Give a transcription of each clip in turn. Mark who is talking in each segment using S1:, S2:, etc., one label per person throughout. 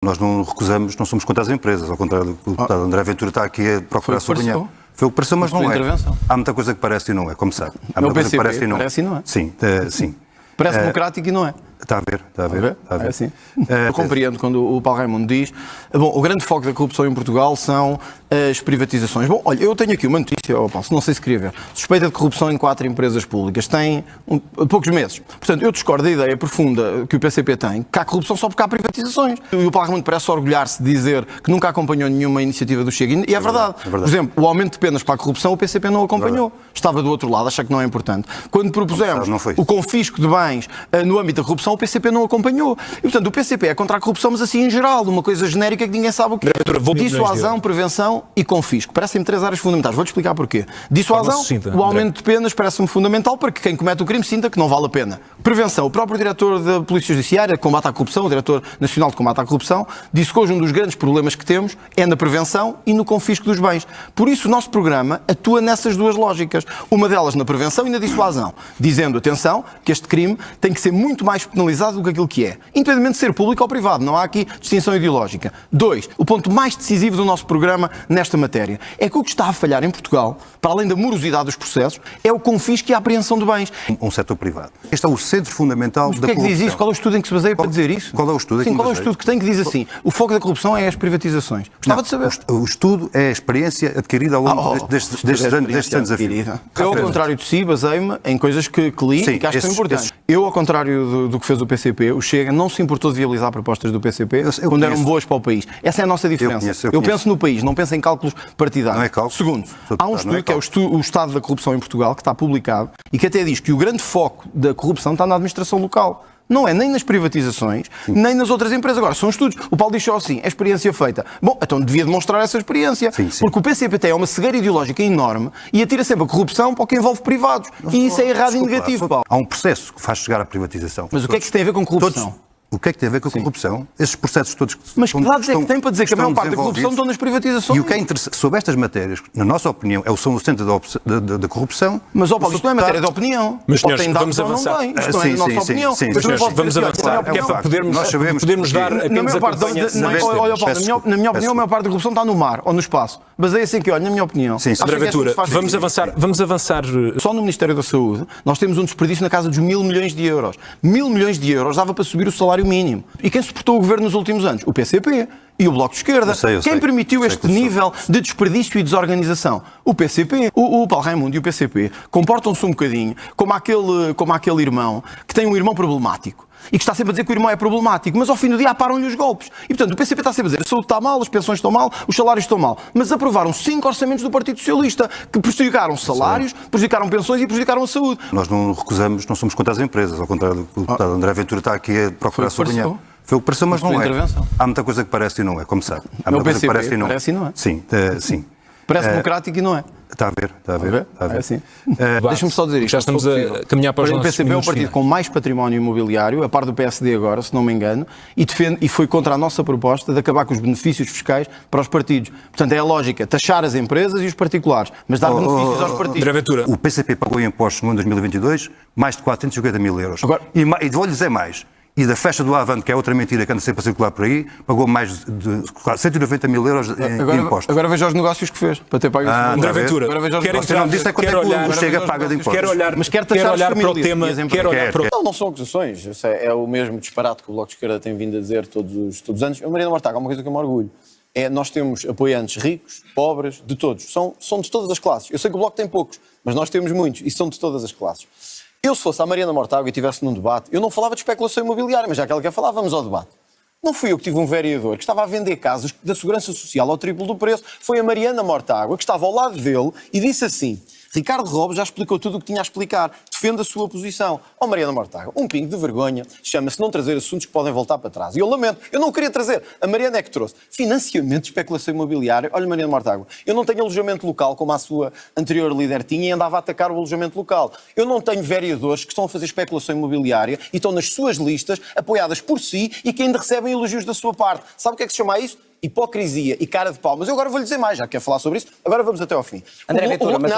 S1: Nós não recusamos, não somos contra as empresas, ao contrário do que o deputado André Ventura está aqui a procurar sublinhar. Foi o que pareceu, mas não é. Há muita coisa que parece e não é, como sabe. Há muita coisa que parece e não é.
S2: Parece e não é.
S1: Sim, sim.
S2: Parece democrático e não é.
S1: Está a ver.
S2: É assim. Eu compreendo quando o Paulo Raimundo diz... Bom, o grande foco da corrupção em Portugal são as privatizações. Bom, olha, eu tenho aqui uma notícia, Paulo, não sei se queria ver. Suspeita de corrupção em 4 empresas públicas. Tem poucos meses. Portanto, eu discordo da ideia profunda que o PCP tem, que há corrupção só porque há privatizações. E o Paulo Raimundo parece orgulhar-se de dizer que nunca acompanhou nenhuma iniciativa do Chega. E é verdade. Por exemplo, o aumento de penas para a corrupção, o PCP não acompanhou. Estava do outro lado, acha que não é importante. Quando propusemos o confisco de bens no âmbito da corrupção, o PCP não acompanhou. E, portanto, o PCP é contra a corrupção, mas assim em geral, uma coisa genérica que ninguém sabe o que é. Dissuasão, prevenção e confisco. Parecem-me 3 áreas fundamentais. Vou-te explicar porquê. Dissuasão, o aumento de penas parece-me fundamental para que quem comete o crime sinta que não vale a pena. Prevenção, o próprio diretor da Polícia Judiciária de Combate à Corrupção, o diretor nacional de Combate à Corrupção, disse que hoje um dos grandes problemas que temos é na prevenção e no confisco dos bens. Por isso, o nosso programa atua nessas 2 lógicas. Uma delas na prevenção e na dissuasão. Dizendo, atenção, que este crime tem que ser muito mais penalizado do que aquilo que é. Independentemente de ser público ou privado. Não há aqui distinção ideológica. 2. O ponto mais decisivo do nosso programa nesta matéria é que o que está a falhar em Portugal, para além da morosidade dos processos, é o confisco e a apreensão de bens.
S1: Um setor privado. Este é o centro fundamental da corrupção.
S2: Mas porquê é que diz isso? Qual é o estudo em que se baseia para dizer isso?
S1: Qual é o estudo?
S2: Sim, qual é o estudo que tem que diz assim? O foco da corrupção é as privatizações. Gostava de saber.
S1: O estudo é a experiência adquirida ao longo destes anos a fio.
S2: Eu, ao contrário de si, baseio-me em coisas que li e que acho que são importantes. Eu, ao contrário do que fez o PCP, o Chega não se importou de viabilizar propostas do PCP quando eram boas para o país. Essa é a nossa diferença. Eu penso no país, não penso em cálculos partidários.
S1: Não é cálculo.
S2: Segundo, há um estudo que é o Estado da Corrupção em Portugal, que está publicado, e que até diz que o grande foco da corrupção está na administração local. Não é nem nas privatizações, nem nas outras empresas. Agora, são estudos. O Paulo diz só assim, é experiência feita. Bom, então devia demonstrar essa experiência. Porque o PCP é uma cegueira ideológica enorme e atira sempre a corrupção para o que envolve privados. E isso é errado e negativo, Paulo.
S1: Há um processo que faz chegar à privatização.
S2: Mas o que é que isso tem a ver com corrupção?
S1: O que é que tem a ver com a corrupção? Esses processos todos que
S2: Mas que dados é que tem para dizer que a maior parte da corrupção estão nas privatizações?
S1: E o que é interessante sobre estas matérias, na nossa opinião, são o centro da corrupção.
S2: Mas, Paulo, isto não é matéria de opinião.
S3: Mas, senhores, vamos avançar.
S2: Isto não é a nossa opinião.
S3: Vamos avançar, porque é para podermos dar apenas
S2: Olha, Paulo, na minha opinião, a maior parte da corrupção está no mar ou no espaço. Baseia-se em que, olha, na minha opinião.
S3: André Ventura, vamos avançar.
S2: Só no Ministério da Saúde, nós temos um desperdício na casa dos 1.000 milhões de euros. 1.000 milhões de euros dava para subir o salário mínimo. E quem suportou o governo nos últimos anos? O PCP e o Bloco de Esquerda. Quem permitiu este nível de desperdício e desorganização? O PCP. O Paulo Raimundo e o PCP comportam-se um bocadinho como aquele irmão que tem um irmão problemático e que está sempre a dizer que o irmão é problemático, mas ao fim do dia aparam-lhe os golpes. E, portanto, o PCP está sempre a dizer a saúde está mal, as pensões estão mal, os salários estão mal. Mas aprovaram 5 orçamentos do Partido Socialista que prejudicaram salários, prejudicaram pensões e prejudicaram a saúde.
S1: Nós não recusamos, não somos contra as empresas, ao contrário do que o deputado André Ventura está aqui a procurar sublinhar. Foi o que pareceu, mas não é. Há muita coisa que parece e não é, como sabe. Há muita coisa que parece e não é. Sim.
S2: Parece democrático e não é.
S1: Está a ver.
S2: É assim. Deixa-me só dizer isto.
S3: Já estamos a caminhar para os nossos
S2: minutos. O PCP é o partido com mais património imobiliário, a par do PSD agora, se não me engano, e foi contra a nossa proposta de acabar com os benefícios fiscais para os partidos. Portanto, é a lógica, taxar as empresas e os particulares, mas dar benefícios aos partidos.
S1: O PCP pagou impostos no ano 2022 mais de 450 mil euros. Agora, e vou-lhe dizer mais. E da festa do Avante, que é outra mentira que anda sempre a circular por aí, pagou mais de 190 mil euros em impostos.
S2: Agora veja os negócios que fez para ter pago isso.
S3: André Ventura,
S1: você não disse quanto é que o Chega paga de impostos.
S3: Quero olhar para o tema.
S4: Não são acusações. É o mesmo disparate que o Bloco de Esquerda tem vindo a dizer todos os anos. Mariana Mortágua, há uma coisa que eu me orgulho. Nós temos apoiantes ricos, pobres, de todos. São de todas as classes. Eu sei que o Bloco tem poucos, mas nós temos muitos e são de todas as classes. Eu, se fosse a Mariana Mortágua e estivesse num debate, eu não falava de especulação imobiliária, mas já que ela quer falar, vamos ao debate. Não fui eu que tive um vereador que estava a vender casas da Segurança Social ao triplo do preço. Foi a Mariana Mortágua que estava ao lado dele e disse assim: Ricardo Robles já explicou tudo o que tinha a explicar. Defende a sua posição. Mariana Mortágua, um pingo de vergonha, chama-se não trazer assuntos que podem voltar para trás. E eu lamento, eu não queria trazer. A Mariana é que trouxe. Financiamento de especulação imobiliária. Olha, Mariana Mortágua, eu não tenho alojamento local, como a sua anterior líder tinha, e andava a atacar o alojamento local. Eu não tenho vereadores que estão a fazer especulação imobiliária e estão nas suas listas, apoiadas por si, e que ainda recebem elogios da sua parte. Sabe o que é que se chama isso? Hipocrisia e cara de pau. Mas eu agora vou-lhe dizer mais, já quer falar sobre isso, agora vamos até ao fim.
S5: André Ventura, mas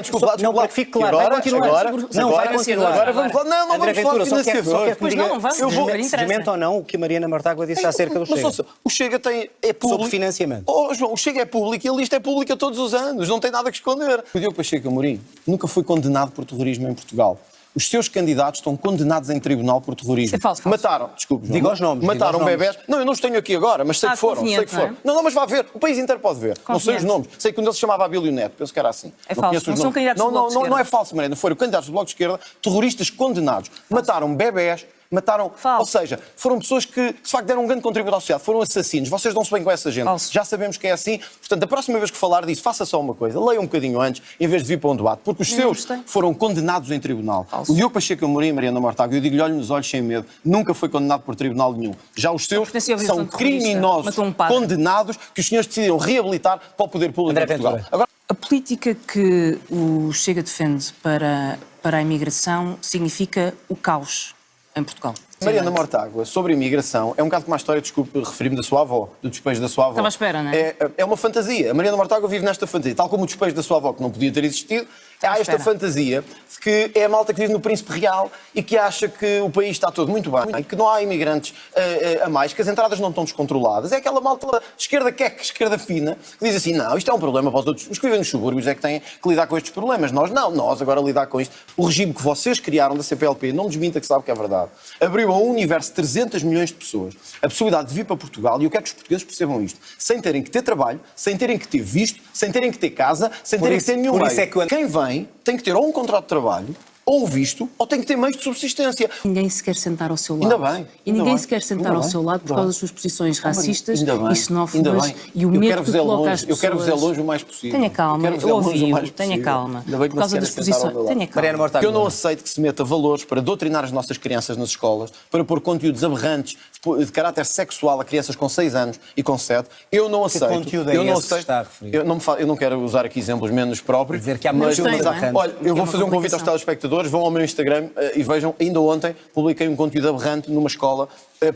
S4: desculpa,
S5: porque fique claro, vai continuar.
S4: agora
S5: vai continuar.
S4: Agora vamos falar. Não
S5: André
S4: vamos falar de
S5: Ventura,
S4: financiadores.
S5: Pois não vamos.
S6: Desmente ou não o que a Mariana Mortágua disse acerca do
S4: Mas
S6: Chega.
S4: ouça, o Chega é público.
S6: Sobre financiamento.
S4: Oh, João, o Chega é público e a lista é pública todos os anos. Não tem nada que esconder. O Diogo Pacheco Amorim nunca foi condenado por terrorismo em Portugal. Os seus candidatos estão condenados em tribunal por terrorismo.
S7: Isso é falso.
S4: Mataram, desculpe, João.
S6: Diga os nomes.
S4: Mataram
S6: diga os
S4: bebés. Não, eu não os tenho aqui agora, mas sei que foram. Sei que foram. Não, mas vá ver. O país inteiro pode ver. Não sei os nomes. Sei que um deles se chamava Abílio Neto. Penso que era assim.
S7: É
S4: não
S7: falso. Não são candidatos do Bloco de Esquerda.
S4: Não é falso, Mariana. Foram candidatos do Bloco de Esquerda, terroristas condenados. Mataram bebés. Mataram,
S7: Falso.
S4: ou seja, foram pessoas que de facto deram um grande contributo à sociedade, foram assassinos, vocês dão-se bem com essa gente,
S7: Falso.
S4: já sabemos que é assim, portanto, a próxima vez que falar disso, faça só uma coisa, leia um bocadinho antes, em vez de vir para um debate, porque os seus foram condenados em tribunal.
S7: Falso.
S4: O Diogo Pacheco Amorim e Mariana Mortágua, eu digo-lhe, olhe nos olhos sem medo, nunca foi condenado por tribunal nenhum. Já os seus
S7: pertencia à organização
S4: são
S7: terrorista.
S4: criminosos
S7: Matou um padre.
S4: condenados que os senhores decidiram reabilitar para o poder público
S6: André
S4: em Portugal.
S6: Ventura.
S4: Agora,
S7: A política que o Chega defende para a imigração significa o caos em Portugal.
S4: Mariana Mortágua, sobre a imigração, é um bocado como a história, desculpe, referir-me da sua avó, do despejo da sua avó.
S7: Estava à espera, não é?
S4: É uma fantasia. A Mariana Mortágua vive nesta fantasia. Tal como o despejo da sua avó, que não podia ter existido, há esta
S7: espera.
S4: fantasia de que é a malta que vive no Príncipe Real e que acha que o país está todo muito bem, que não há imigrantes a mais, que as entradas não estão descontroladas. É aquela malta de esquerda queque, esquerda fina, que diz assim, não, isto é um problema para os outros. Os que vivem nos subúrbios é que têm que lidar com estes problemas. Nós não, nós agora lidar com isto. O regime que vocês criaram da CPLP, não desminta que sabe que é verdade, abriu a um universo de 300 milhões de pessoas a possibilidade de vir para Portugal, e eu quero que os portugueses percebam isto, sem terem que ter trabalho, sem terem que ter visto, sem terem que ter casa, sem terem que ter nenhum meio. Quem vem tem que ter ou um contrato de trabalho, ou visto, ou tem que ter meios de subsistência.
S7: Ninguém se quer sentar ao seu lado.
S4: Ainda bem.
S7: E ninguém se quer sentar ao seu lado por causa das suas posições racistas e xenófobas e o
S4: eu
S7: medo
S4: quero
S7: que
S4: vos
S7: coloca as pessoas.
S4: Eu quero vos longe o mais possível.
S7: Tenha calma,
S4: Eu quero vos
S7: eu
S4: longe o
S7: ouvi-o,
S4: mais
S7: tenha
S4: possível.
S7: calma.
S4: Ainda bem que
S7: Por
S4: não
S7: causa
S4: se
S7: das
S4: querem sentar ao
S7: posições.
S4: meu lado.
S7: Tenha calma.
S6: Mariana Mortágua.
S4: Eu não aceito que se meta valores para doutrinar as nossas crianças nas escolas, para pôr conteúdos aberrantes de caráter sexual a crianças com 6 anos e com 7. Eu não aceito.
S6: conteúdo é
S4: eu não
S6: esse que
S4: aceito.
S6: está a referir?
S4: Eu não quero usar aqui exemplos menos próprios.
S6: Dizer que há
S4: mas,
S6: conteúdos
S7: tem, não é?
S6: aberrantes.
S4: olha, eu
S7: É
S4: vou
S7: uma
S4: fazer um convite aos
S7: publicação.
S4: telespectadores, vão ao meu Instagram e vejam, ainda ontem publiquei um conteúdo aberrante numa escola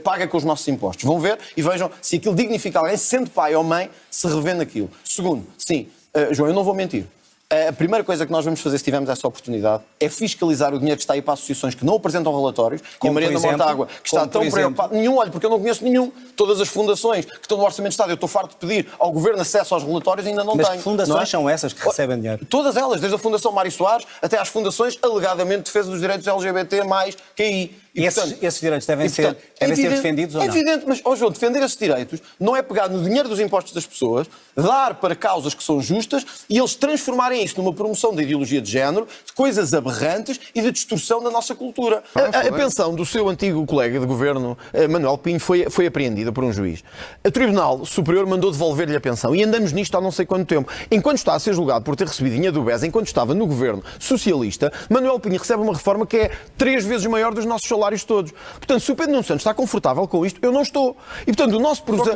S4: paga com os nossos impostos. Vão ver e vejam se aquilo dignifica alguém, sendo pai ou mãe, se revê naquilo. Segundo, sim, João, eu não vou mentir. A primeira coisa que nós vamos fazer, se tivermos essa oportunidade, é fiscalizar o dinheiro que está aí para associações que não apresentam relatórios. E a
S6: Como,
S4: Mariana
S6: por exemplo?
S4: Mortágua, que está
S6: Como,
S4: tão
S6: por exemplo?
S4: preocupada. Nenhum, olha, porque eu não conheço nenhum. Todas as fundações que estão no Orçamento de Estado, eu estou farto de pedir ao Governo acesso aos relatórios, ainda não
S6: Mas
S4: tenho.
S6: que fundações
S4: não é?
S6: são essas que recebem dinheiro?
S4: Todas elas, desde a Fundação Mário Soares até às fundações alegadamente de defesa dos direitos LGBT mais QI.
S6: E esses direitos devem ser defendidos ou
S4: é
S6: não?
S4: evidente, mas, João, defender esses direitos não é pegar no dinheiro dos impostos das pessoas, dar para causas que são justas e eles transformarem isso numa promoção da ideologia de género, de coisas aberrantes e de distorção da nossa cultura. A pensão do seu antigo colega de governo, Manuel Pinho, foi apreendida por um juiz. O Tribunal Superior mandou devolver-lhe a pensão e andamos nisto há não sei quanto tempo. Enquanto está a ser julgado por ter recebido dinheiro do BES, enquanto estava no governo socialista, Manuel Pinho recebe uma reforma que é 3 vezes maior dos nossos salários todos. Portanto, se o Pedro Nuno Santos está confortável com isto, eu não estou. E, portanto, o nosso proposta...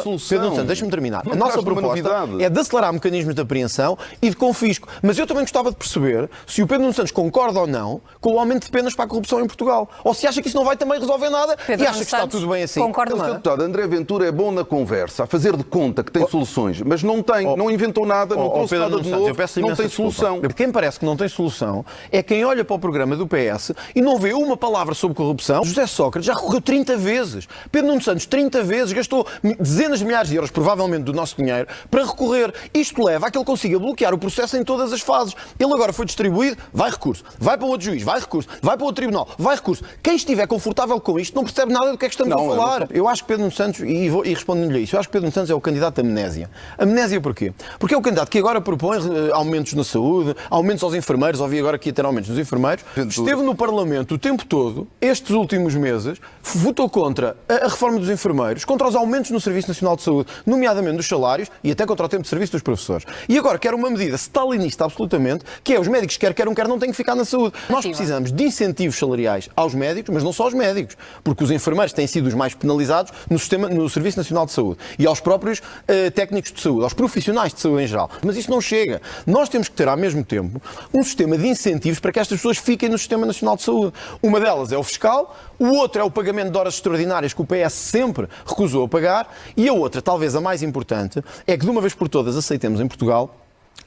S4: Pedro Nuno Santos, deixa-me terminar. A nossa proposta é de acelerar mecanismos de apreensão e de confisco. Mas eu também gostava de perceber se o Pedro Nuno Santos concorda ou não com o aumento de penas para a corrupção em Portugal. Ou se acha que isso não vai também resolver nada
S7: Pedro
S4: e acha
S7: Nuno
S4: que está
S7: Santos
S4: tudo bem assim.
S7: concorda.
S8: O Sr. Deputado André Ventura é bom na conversa, a fazer de conta que tem soluções, mas não tem, não inventou nada, não trouxe nada de novo, não tem solução.
S4: Quem parece que não tem solução é quem olha para o programa do PS e não vê uma palavra sobre corrupção. José Sócrates já recorreu 30 vezes. Pedro Nuno Santos 30 vezes gastou dezenas de milhares de euros, provavelmente do nosso dinheiro, para recorrer. Isto leva a que ele consiga bloquear o processo em todas as fases. Ele agora foi distribuído, vai recurso. Vai para outro juiz, vai recurso. Vai para outro tribunal, vai recurso. Quem estiver confortável com isto não percebe nada do que é que estamos a falar. Eu acho que Pedro Nuno Santos, e respondendo-lhe a isso, eu acho que Pedro Nuno Santos é o candidato à amnésia. Amnésia porquê? Porque é o candidato que agora propõe aumentos na saúde, aumentos aos enfermeiros, ouvi agora que ia ter aumentos nos enfermeiros, esteve no Parlamento o tempo todo, estes últimos meses, votou contra a reforma dos enfermeiros, contra os aumentos no Serviço Nacional de Saúde, nomeadamente dos salários e até contra o tempo de serviço dos professores. E agora quer uma medida stalinista absolutamente, que é os médicos quer não têm que ficar na saúde. Nós precisamos de incentivos salariais aos médicos, mas não só aos médicos, porque os enfermeiros têm sido os mais penalizados no Serviço Nacional de Saúde e aos próprios técnicos de saúde, aos profissionais de saúde em geral. Mas isso não chega. Nós temos que ter, ao mesmo tempo, um sistema de incentivos para que estas pessoas fiquem no Sistema Nacional de Saúde. Uma delas é o fiscal, o outro é o pagamento de horas extraordinárias que o PS sempre recusou a pagar e a outra, talvez a mais importante, é que de uma vez por todas aceitemos em Portugal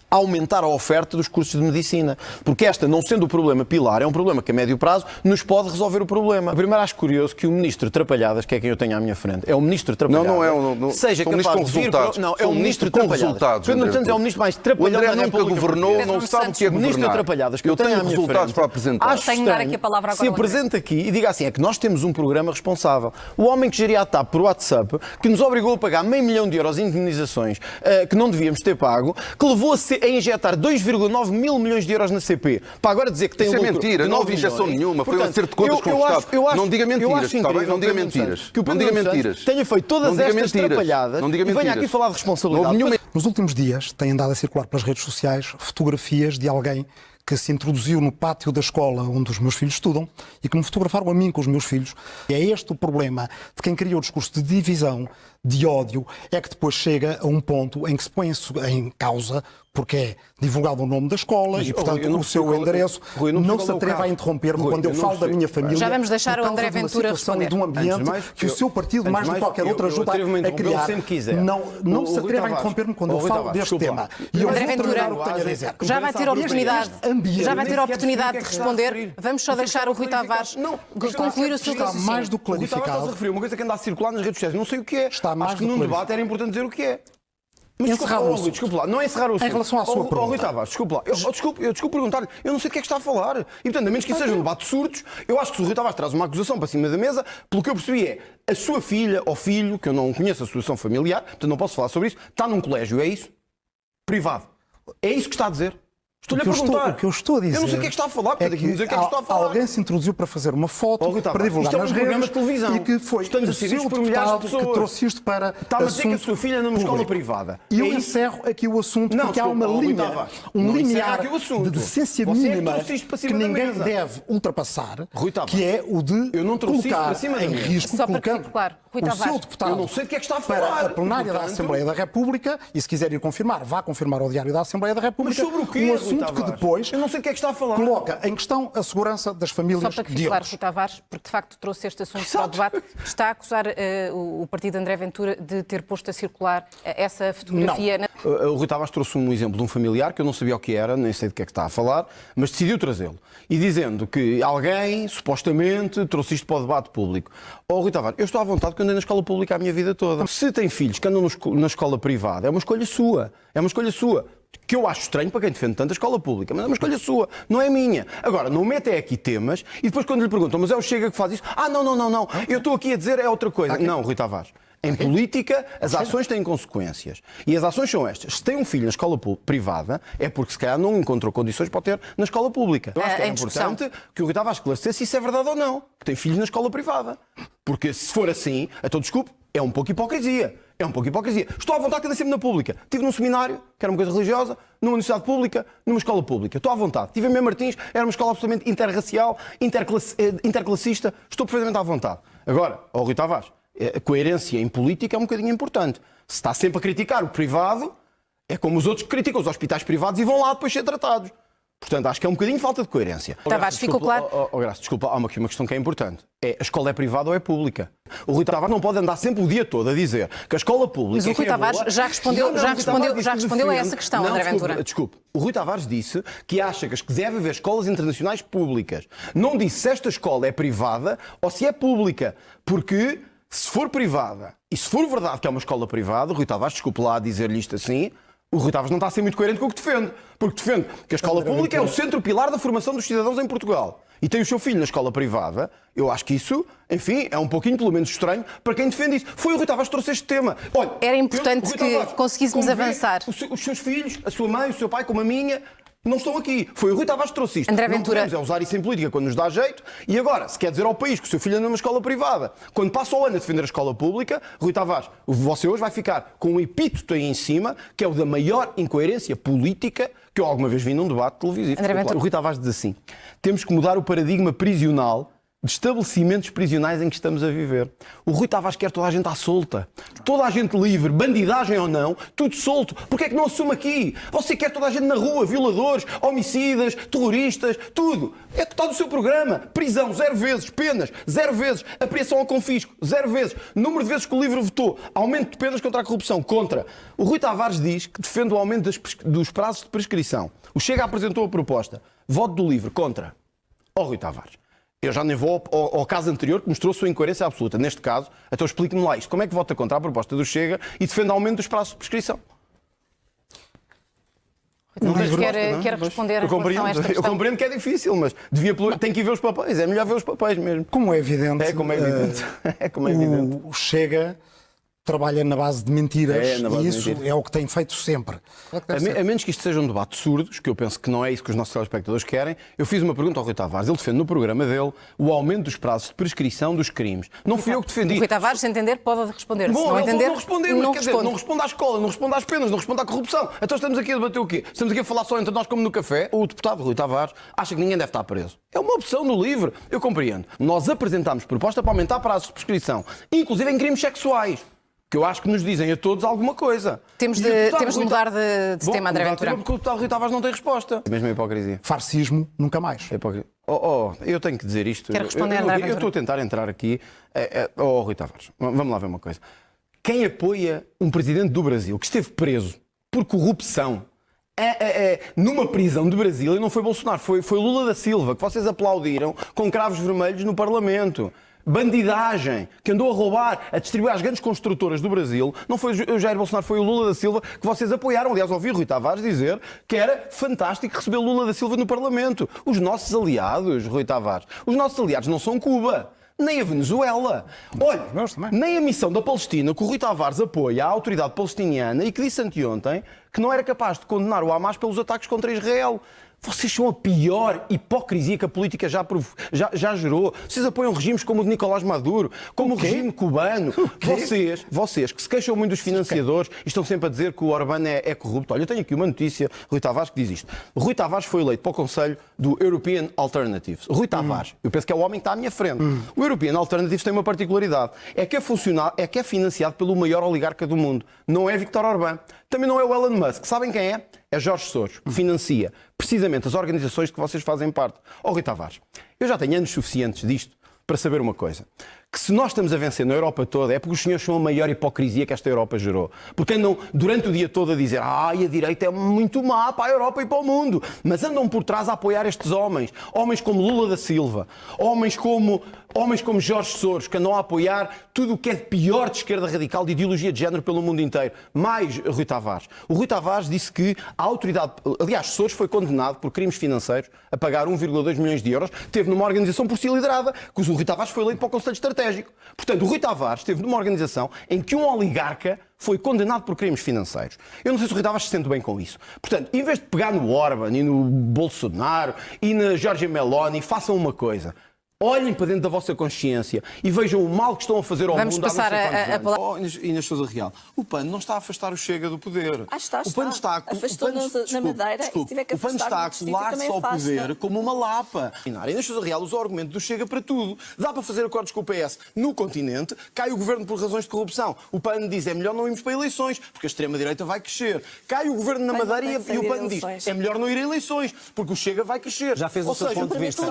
S4: aumentar a oferta dos cursos de medicina. Porque esta, não sendo o problema pilar, é um problema que a médio prazo nos pode resolver o problema. Primeiro acho curioso que o Ministro Trapalhadas, que é quem eu tenho à minha frente, é o Ministro Trapalhadas. Seja capaz de vir para... Não, é o Ministro Trapalhadas. Pedro Nuno Santos é o Ministro mais trapalhão da República.
S8: O André nunca governou, não sabe o que é governar.
S4: Ministro Trapalhadas, que eu tenho à minha
S8: resultados
S4: frente,
S8: para apresentar.
S4: acho
S7: Tenho de dar aqui a palavra agora
S4: se
S7: ao André.
S4: apresenta aqui e diga assim, é que nós temos um programa responsável. O homem que geria a TAP por WhatsApp, que nos obrigou a pagar €500 mil em indemnizações que não devíamos ter pago, que levou a injetar 2,9 mil milhões de euros na CP, para agora dizer que tem
S8: Isso é
S4: lucro
S8: mentira,
S4: de
S8: não
S4: 9
S8: houve injeção
S4: milhões.
S8: nenhuma, foi um
S4: Portanto,
S8: acerto de contas com o Estado. Não diga mentiras, está bem? Não diga mentiras.
S4: Que o
S8: Não
S4: Pedro
S8: diga
S4: Nuno Santos
S8: mentiras.
S4: tenha feito todas
S8: Não diga
S4: estas
S8: mentiras.
S4: trapalhadas
S8: Não diga
S4: e venha
S8: mentiras.
S4: aqui falar de responsabilidade.
S8: Não houve nenhuma...
S5: Nos últimos dias têm andado a circular pelas redes sociais fotografias de alguém que se introduziu no pátio da escola onde os meus filhos estudam e que me fotografaram a mim com os meus filhos. E é este o problema de quem cria o discurso de divisão, de ódio, é que depois chega a um ponto em que se põe em causa, porque é divulgado o nome da escola e, portanto, o seu endereço. Não se atreva a interromper-me quando eu falo da minha família.
S7: Já vamos deixar
S5: por
S7: o André
S5: causa de uma
S7: Ventura
S5: situação
S7: responder.
S5: de um ambiente que o seu partido, mais do que qualquer outro, ajuda a criar. Não se atreva a interromper-me quando eu falo deste tema. E eu vou terminar o que tenho a dizer.
S7: Já vai ter a oportunidade,
S5: ambiente
S7: de responder. Vamos só deixar o Rui Tavares concluir o seu
S5: está
S7: raciocínio.
S5: mais do que
S4: O Rui Tavares está-se a
S5: clarificado.
S4: referir a uma coisa que anda a circular nas redes sociais. Não sei o que é.
S5: Está mais
S4: Acho que
S5: do que
S4: num debate era importante dizer o que é. Mas
S5: Encerrar o assunto.
S4: desculpe lá, não é encerrar o assunto.
S5: Em relação à sua pergunta.
S4: Rui Tavares, desculpe lá. Eu desculpe perguntar-lhe, eu não sei do que é que está a falar. E portanto, a menos que isso seja um debate de surdos, eu acho que se o Rui Tavares traz uma acusação para cima da mesa, pelo que eu percebi é, a sua filha ou filho, que eu não conheço a situação familiar, portanto não posso falar sobre isso, está num colégio, é isso? Privado. É isso que está a dizer? Estou-lhe a perguntar.
S5: O que eu estou a dizer.
S4: Eu não sei o que é que está a falar, portanto,
S5: é
S4: aqui me dizer o que é que está a falar.
S5: Alguém se introduziu para fazer uma foto,
S4: Rui Tavares,
S5: para divulgar
S4: isto é um
S5: nas
S4: programa
S5: redes
S4: de televisão.
S5: e que foi
S4: Estamos a
S5: o
S4: ser
S5: seu
S4: vistos por milhares de
S5: deputado que
S4: pessoas.
S5: trouxe isto para
S4: Está-me a dizer que a
S5: assunto
S4: sua filha anda numa escola
S5: público.
S4: privada.
S5: E eu
S4: É isso?
S5: encerro aqui o assunto
S4: Não,
S5: porque há uma
S4: desculpa, Rui
S5: linha,
S4: Tavares,
S5: um
S4: não encerra
S5: limiar
S4: aqui o assunto.
S5: de decência
S4: Você é que
S5: mínima
S4: trouxe isto para cima
S5: que
S4: da
S5: ninguém
S4: mesa.
S5: deve ultrapassar,
S4: Rui Tavares,
S5: que é o de
S4: eu não trouxe isto
S5: colocar
S4: para cima da
S5: em
S4: mesa.
S5: risco,
S7: Só para que
S5: colocando
S7: fique claro, Rui
S5: o
S7: Tavares,
S5: seu deputado
S4: eu não sei do que é que está a
S5: para
S4: falar.
S5: a plenária da
S4: Portanto,
S5: Assembleia da República, e se quiser ir confirmar, vá confirmar ao Diário da Assembleia da República,
S4: Mas sobre o quê,
S5: um
S4: Rui
S5: assunto que
S4: Tavares?
S5: depois
S4: Eu não sei do que é que está a falar.
S5: coloca em questão a segurança das famílias
S7: Só para que
S5: de
S7: fique claro,
S5: outros.
S7: Rui Tavares, porque de facto trouxe este assunto para o debate, está a acusar o partido de André Ventura de ter posto a circular essa fotografia.
S4: O Rui Tavares trouxe um exemplo de um familiar que eu não sabia o que era, nem sei do que é que está a falar, mas decidiu trazê-lo. E dizendo que alguém, supostamente, trouxe isto para o debate público. Rui Tavares, eu estou à vontade porque andei na escola pública a minha vida toda. Se tem filhos que andam na escola privada, é uma escolha sua. É uma escolha sua. Que eu acho estranho para quem defende tanto a escola pública, mas é uma escolha sua, não é minha. Agora, não mete aqui temas e depois quando lhe perguntam, mas é o Chega que faz isso? Não, eu estou aqui a dizer é outra coisa. Não, Rui Tavares. Em política, as ações têm consequências. E as ações são estas. Se tem um filho na escola privada, é porque se calhar não encontrou condições para o ter na escola pública. Eu acho que é importante que o Rui Tavares esclarecesse se isso é verdade ou não. Que tem filhos na escola privada. Porque se for assim, então desculpe, é um pouco hipocrisia. É um pouco hipocrisia. Estou à vontade que andei sempre na pública. Estive num seminário, que era uma coisa religiosa, numa universidade pública, numa escola pública. Estou à vontade. Estive em Mem Martins, era uma escola absolutamente interracial, interclassista. Estou perfeitamente à vontade. Agora, Rui Tavares, a coerência em política é um bocadinho importante. Se está sempre a criticar o privado, é como os outros que criticam os hospitais privados e vão lá depois ser tratados. Portanto, acho que é um bocadinho de falta de coerência.
S7: Tavares, ficou claro?
S4: Graça, desculpa, há uma questão que é importante. A escola é privada ou é pública? O Rui Tavares não pode andar sempre o dia todo a dizer que a escola pública...
S7: Mas o Rui Tavares já respondeu a essa questão, André Ventura.
S4: Desculpe, o Rui Tavares disse que acha que deve haver escolas internacionais públicas. Não disse se esta escola é privada ou se é pública. Porque se for privada e se for verdade que é uma escola privada, o Rui Tavares, desculpe lá dizer-lhe isto assim... O Rui Tavares não está a ser muito coerente com o que defende. Porque defende que a escola pública é o centro pilar da formação dos cidadãos em Portugal. E tem o seu filho na escola privada. Eu acho que isso, enfim, é um pouquinho, pelo menos, estranho para quem defende isso. Foi o Rui Tavares que trouxe este tema. Olha,
S7: era importante que conseguíssemos avançar.
S4: Os seus filhos, a sua mãe, o seu pai, como a minha... não estão aqui. Foi o Rui Tavares que trouxe isto.
S7: André
S4: não
S7: Ventura...
S4: podemos usar isso em política quando nos dá jeito. E agora, se quer dizer ao país que o seu filho anda numa escola privada, quando passa o ano a defender a escola pública, Rui Tavares, você hoje vai ficar com um epíteto aí em cima, que é o da maior incoerência política que eu alguma vez vi num debate televisivo. O Rui Tavares diz assim, temos que mudar o paradigma prisional
S2: de estabelecimentos prisionais em que estamos a viver. O Rui Tavares quer toda a gente à solta, toda a gente livre, bandidagem ou não, tudo solto. Porquê é que não assume aqui? Você quer toda a gente na rua, violadores, homicidas, terroristas, tudo. É que está no seu programa. Prisão, 0 vezes. Penas, 0 vezes. Apreensão ao confisco, 0 vezes. Número de vezes que o LIVRE votou. Aumento de penas contra a corrupção, contra. O Rui Tavares diz que defende o aumento dos prazos de prescrição. O Chega apresentou a proposta. Voto do LIVRE, contra. Ó Rui Tavares. Eu já nem vou ao caso anterior que mostrou sua incoerência absoluta. Neste caso, então explique-me lá isto. Como é que vota contra a proposta do Chega e defende o aumento dos prazos de prescrição?
S9: Quer responder em relação a esta questão?
S2: Eu compreendo que é difícil, mas tem que ir ver os papéis. É melhor ver os papéis mesmo.
S5: Como é evidente,
S2: É como é evidente.
S5: o Chega trabalha na base de mentiras e isso é o que tem feito sempre.
S2: A menos que isto seja um debate de surdos, que eu penso que não é isso que os nossos telespectadores querem, eu fiz uma pergunta ao Rui Tavares. Ele defende no programa dele o aumento dos prazos de prescrição dos crimes. Não fui eu que defendi.
S9: O Rui Tavares, se entender, pode responder.
S2: Bom,
S9: se não entender,
S2: não responder, mas quer dizer, não responde à escola, não responde às penas, não responde à corrupção. Então estamos aqui a debater o quê? Estamos aqui a falar só entre nós como no café. O deputado Rui Tavares acha que ninguém deve estar preso. É uma opção no LIVRE. Eu compreendo. Nós apresentámos proposta para aumentar prazos de prescrição, inclusive em crimes sexuais. Que eu acho que nos dizem a todos alguma coisa.
S9: Temos de mudar de tema, André Ventura.
S2: Porque o deputado Rui Tavares não tem resposta. É mesmo a hipocrisia.
S5: Fascismo, nunca mais.
S2: Eu tenho que dizer isto.
S9: Quero responder, André Ventura.
S2: Eu estou a tentar entrar aqui. Rui Tavares, vamos lá ver uma coisa. Quem apoia um presidente do Brasil que esteve preso por corrupção numa prisão de Brasília, não foi Bolsonaro, foi Lula da Silva, que vocês aplaudiram com cravos vermelhos no Parlamento. Bandidagem, que andou a roubar, a distribuir às grandes construtoras do Brasil, não foi o Jair Bolsonaro, foi o Lula da Silva que vocês apoiaram. Aliás, ouvi Rui Tavares dizer que era fantástico receber Lula da Silva no Parlamento. Os nossos aliados, Rui Tavares, os nossos aliados não são Cuba, nem a Venezuela. Olha, nem a missão da Palestina, que o Rui Tavares apoia a autoridade palestiniana e que disse anteontem que não era capaz de condenar o Hamas pelos ataques contra Israel. Vocês são a pior hipocrisia que a política já gerou. Vocês apoiam regimes como o de Nicolás Maduro, como o regime cubano. Vocês que se queixam muito dos financiadores e estão sempre a dizer que o Orbán é corrupto. Olha, eu tenho aqui uma notícia, Rui Tavares, que diz isto. Rui Tavares foi eleito para o Conselho do European Alternatives. Rui Tavares, eu penso que é o homem que está à minha frente. O European Alternatives tem uma particularidade. É que é financiado pelo maior oligarca do mundo. Não é Viktor Orbán. Também não é o Elon Musk. Sabem quem é? É Jorge Soros, que financia precisamente as organizações de que vocês fazem parte. Rui Tavares, eu já tenho anos suficientes disto para saber uma coisa. Que se nós estamos a vencer na Europa toda é porque os senhores são a maior hipocrisia que esta Europa gerou. Porque andam durante o dia todo a dizer a direita é muito má para a Europa e para o mundo. Mas andam por trás a apoiar estes homens. Homens como Lula da Silva. Homens como Jorge Soros, que andam a apoiar tudo o que é de pior de esquerda radical, de ideologia de género pelo mundo inteiro. Mais Rui Tavares. O Rui Tavares disse que a autoridade... Aliás, Soros foi condenado por crimes financeiros a pagar 1,2 milhões de euros. Teve numa organização por si liderada, que o Rui Tavares foi eleito para o Conselho Estratégico. Portanto, o Rui Tavares esteve numa organização em que um oligarca foi condenado por crimes financeiros. Eu não sei se o Rui Tavares se sente bem com isso. Portanto, em vez de pegar no Orbán e no Bolsonaro e na Giorgia Meloni, façam uma coisa. Olhem para dentro da vossa consciência e vejam o mal que estão a fazer ao mundo.
S9: Vamos passar a palavra.
S10: Inês Sousa Real, o PAN não está a afastar o Chega do poder.
S11: O PAN está na Madeira e se tiver que
S10: o PAN está a colar-se ao poder como uma lapa. Inês Sousa Real usa o argumento do Chega para tudo. Dá para fazer acordos com o PS no continente, cai o governo por razões de corrupção. O PAN diz é melhor não irmos para eleições, porque a extrema-direita vai crescer. Cai o governo na Madeira e o PAN diz é melhor não ir a eleições, porque o Chega vai crescer.
S6: Já fez o seu ponto de vista.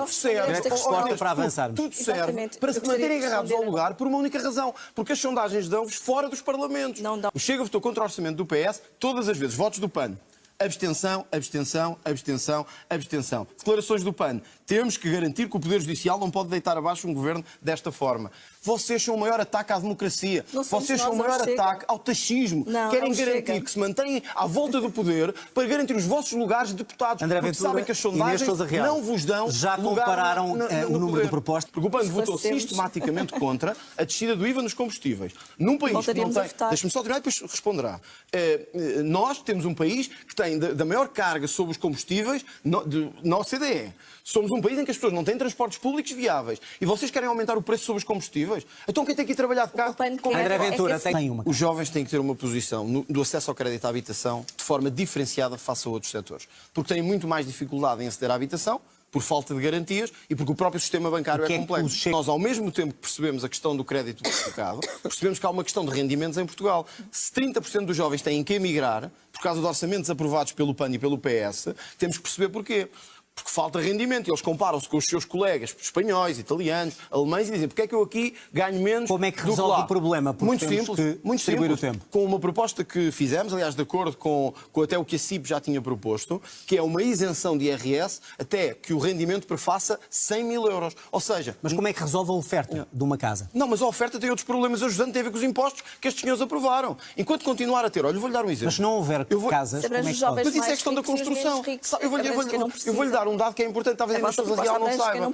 S10: Tudo serve para se manterem agarrados ao lugar por uma única razão, porque as sondagens dão-vos fora dos parlamentos. O Chega votou contra o orçamento do PS todas as vezes. Votos do PAN. Abstenção, abstenção, abstenção, abstenção. Declarações do PAN. Temos que garantir que o Poder Judicial não pode deitar abaixo um governo desta forma. Vocês são o maior ataque à democracia. Vocês são o maior ataque ao taxismo. Querem garantir que se mantêm à volta do poder para garantir os vossos lugares de deputados.
S6: André
S10: porque
S6: Ventura,
S10: sabem que as sondagens não vos dão
S6: já
S10: lugar
S6: compararam
S10: no
S6: o número de propostas.
S10: Porque o PAN votou sistematicamente contra a descida do IVA nos combustíveis. Num país que não tem... Deixa-me só terminar e depois responderá. Nós temos um país que tem da maior carga sobre os combustíveis na OCDE. Somos um país em que as pessoas não têm transportes públicos viáveis e vocês querem aumentar o preço sobre os combustíveis? Então quem tem que ir trabalhar de carro?
S6: André Ventura tem uma.
S10: Os jovens têm que ter uma posição do acesso ao crédito à habitação de forma diferenciada face a outros setores. Porque têm muito mais dificuldade em aceder à habitação por falta de garantias e porque o próprio sistema bancário é complexo. Nós, ao mesmo tempo que percebemos a questão do crédito hipotecado, percebemos que há uma questão de rendimentos em Portugal. Se 30% dos jovens têm que emigrar por causa de orçamentos aprovados pelo PAN e pelo PS, temos que perceber porquê. Porque falta rendimento. E eles comparam-se com os seus colegas espanhóis, italianos, alemães e dizem porque é que eu aqui ganho menos.
S6: Como é que
S10: do
S6: resolve
S10: lá?
S6: o problema? Porque
S10: Muito
S6: temos
S10: simples,
S6: que
S10: muito
S6: distribuir
S10: simples.
S6: o tempo.
S10: Com uma proposta que fizemos, aliás, de acordo com até o que a CIP já tinha proposto, que é uma isenção de IRS até que o rendimento prefaça 100 mil euros. Ou seja...
S6: Mas como é que resolve a oferta de uma casa?
S10: Não, mas a oferta tem outros problemas ajudantes, tem a ver com os impostos que estes senhores aprovaram. Enquanto continuar a ter... Olha, eu vou-lhe dar um exemplo.
S6: Mas se não houver casas, como é que pode?
S10: Mas isso é questão da construção. Eu vou-lhe dar um dado que é importante, talvez a pessoas real não saiba.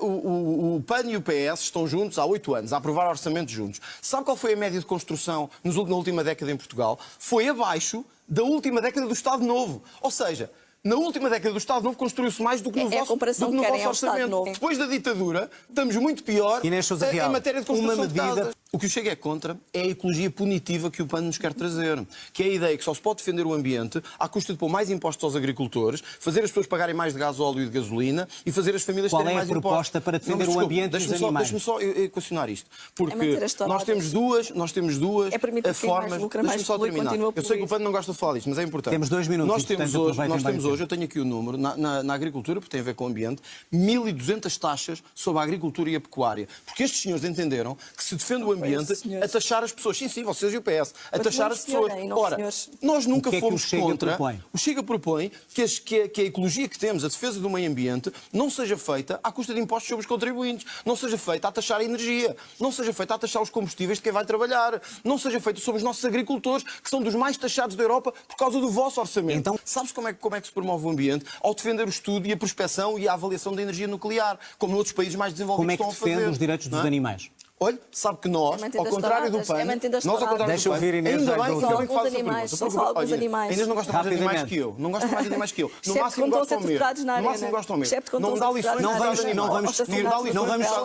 S10: O PAN e o PS estão juntos há 8 anos a aprovar orçamentos juntos. Sabe qual foi a média de construção na última década em Portugal? Foi abaixo da última década do Estado Novo. Ou seja, na última década do Estado Novo construiu-se mais do que no vosso orçamento. Depois da ditadura, estamos muito pior em matéria de construção de casas. O que o Chega é contra é a ecologia punitiva que o PAN nos quer trazer. Que é a ideia que só se pode defender o ambiente à custa de pôr mais impostos aos agricultores, fazer as pessoas pagarem mais de gás, óleo e de gasolina e fazer as famílias terem mais impostos.
S6: Qual é a proposta para defender o ambiente e os animais?
S10: Deixe-me só equacionar isto. Porque nós temos duas formas... Deixe-me só terminar. Eu sei que o PAN não gosta de falar disto, mas é importante.
S6: Temos 2 minutos.
S10: Nós temos hoje, eu tenho aqui o número, na agricultura, porque tem a ver com o ambiente, 1.200 taxas sobre a agricultura e a pecuária. Porque estes senhores entenderam que se defende o ambiente a taxar as pessoas. Sim, vocês e o PS. A taxar as pessoas. Ora, nós nunca fomos contra... O Chega propõe que a ecologia que temos, a defesa do meio ambiente, não seja feita à custa de impostos sobre os contribuintes. Não seja feita a taxar a energia. Não seja feita a taxar os combustíveis de quem vai trabalhar. Não seja feita sobre os nossos agricultores, que são dos mais taxados da Europa por causa do vosso orçamento. Então, sabes como é que se promove o ambiente? Ao defender o estudo e a prospecção e a avaliação da energia nuclear, como noutros países mais desenvolvidos estão a fazer.
S6: Como é que defende os direitos dos animais?
S10: Olha, sabe que nós, ao contrário do PAN,
S6: Deixa eu ouvir Inês.
S10: ainda bem que
S11: alguns animais, são só alguns animais.
S10: A Inês não gosta mais de animais que eu. Não gosta mais de animais que eu. No máximo gostam mesmo. No máximo gostam mesmo. Não dá lições.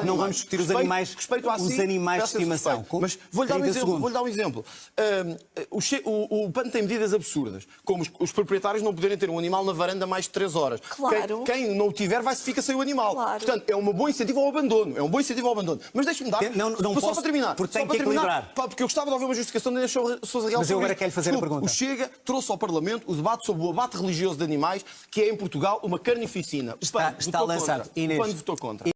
S6: Não vamos discutir os animais de estimação.
S10: Mas vou-lhe dar um exemplo. O PAN tem medidas absurdas, como os proprietários não poderem ter um animal na varanda mais de 3 horas.
S11: Claro.
S10: Quem não o tiver fica sem o animal. Portanto, é um bom incentivo ao abandono. Mas deixe-me dar... Só para terminar.
S6: Porque tem que equilibrar.
S10: Porque eu gostava de ouvir uma justificação da Inês Sousa Real.
S6: Mas eu agora quero fazer a pergunta.
S10: O Chega trouxe ao Parlamento o debate sobre o abate religioso de animais, que é em Portugal uma carnificina.
S6: Está lançado.
S10: O PAN votou contra.